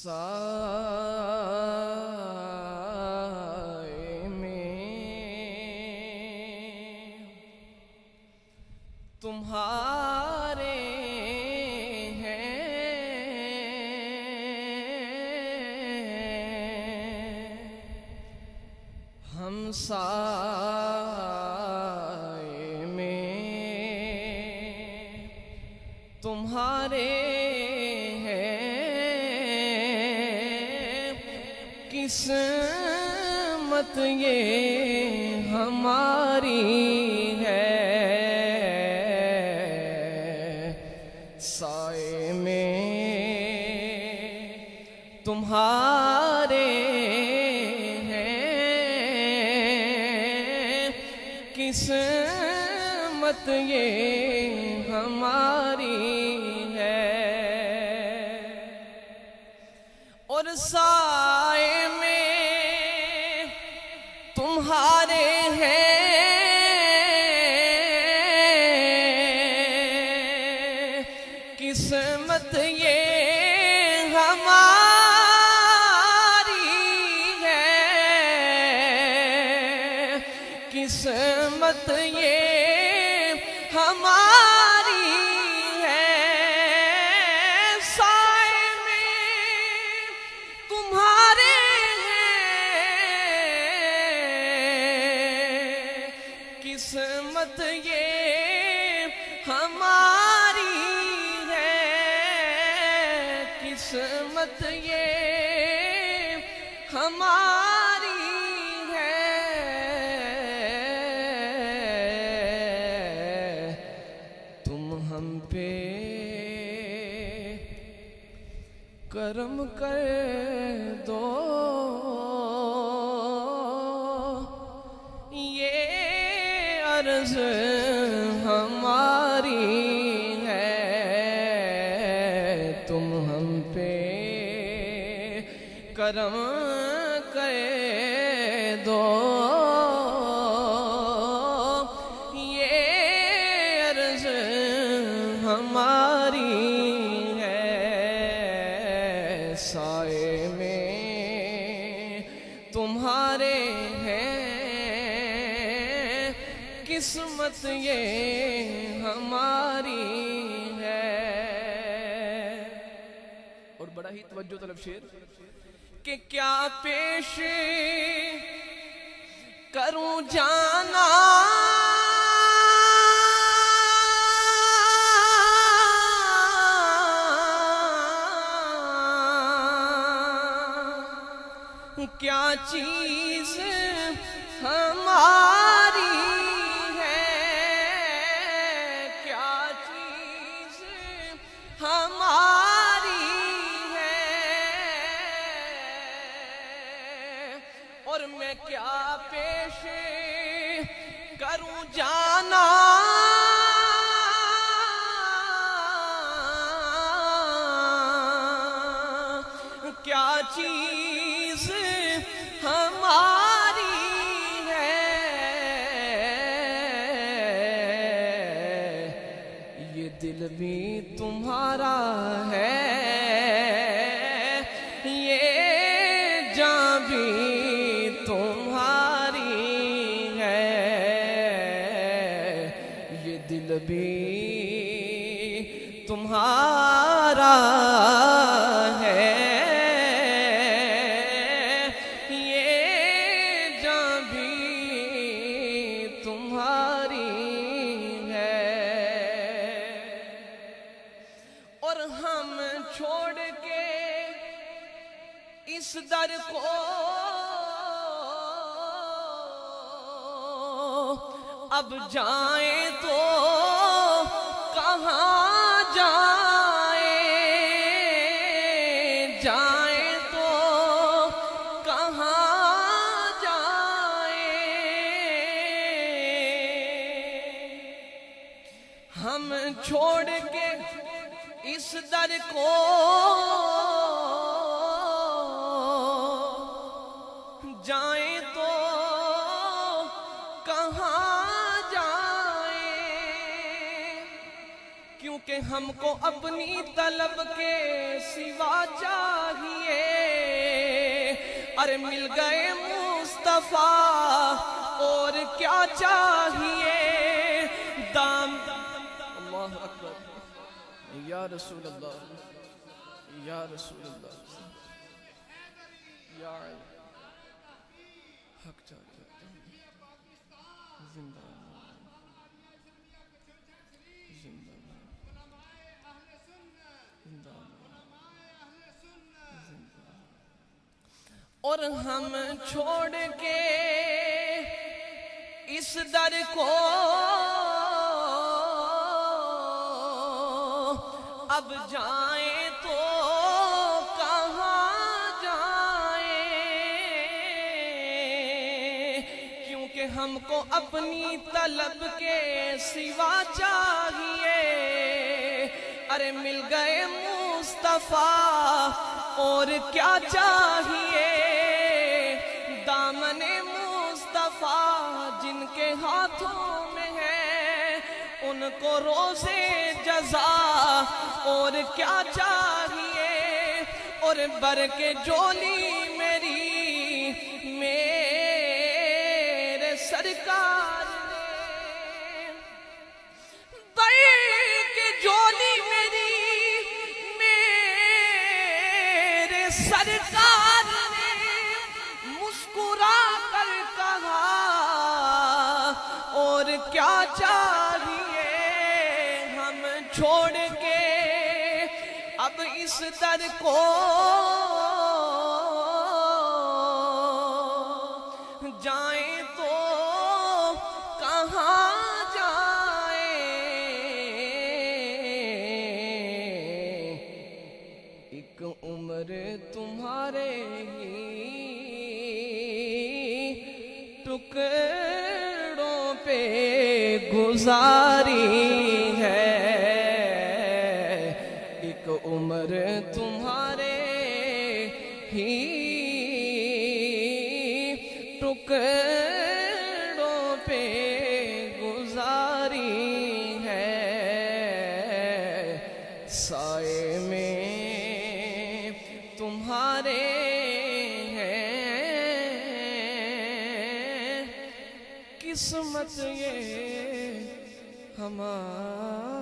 साए में तुम्हारे हैं हम साए में तुम्हारे किस्मत ये हमारी है साए में तुम्हारे हैं किस्मत ये हमारी है और साए तुम्हारे हैं किस्मत ये हमारी है किस्मत ये हमारी है साए में तुम्हारे किस्मत ये हमारी है किस्मत ये हमारी है तुम हम पे करम कर दो अर्ज़ हमारी है तुम हम पे करम कर दो ये अर्ज़ हमारी है साए में तुम्हारे किस्मत ये हमारी है। और बड़ा ही तवज्जो तलब शेर कि क्या पेश करूं जाना क्या चीज हमारी हमारी है और मैं क्या पेश करूं जाना क्या चीज हमारी है ये दिल भी तुम्हारा है ये जान भी तुम्हारी है ये दिल भी तुम्हारा है ये जान भी तुम्हारी और हम छोड़ के इस दर को अब जाएं तो कहाँ जाएं तो कहाँ जाएं हम छोड़ के इस दर को जाएं तो कहाँ जाएं क्योंकि हमको अपनी तलब के सिवा चाहिए अरे मिल गए मुस्तफा और क्या चाहिए दाम। अल्लाह अकबर या रसूल अल्लाह या रसूल अल्लाह या हक और हम छोड़ के इस दर को अब जाएं तो कहाँ जाएं, क्योंकि हमको अपनी तलब के सिवा चाहिए। अरे मिल गए मुस्तफा और क्या चाहिए दामने मुस्तफा जिनके हाथों में है उनको रोज़े जज़ा और क्या चाहिए। और बर के जोली मेरे सरकार ने बर के जोली मेरे सरकार ने मुस्कुरा कर कहा और क्या चाहिए हम छोड़ के अब इस दर को जाएं तो कहाँ जाएं। एक उम्र तुम्हारे ही टुकड़ों पे गुजारी है, एक उम्र तुम्हारे ही टुकड़ों पे गुजारी है। साए में तुम्हारे किस्मत ये हमारी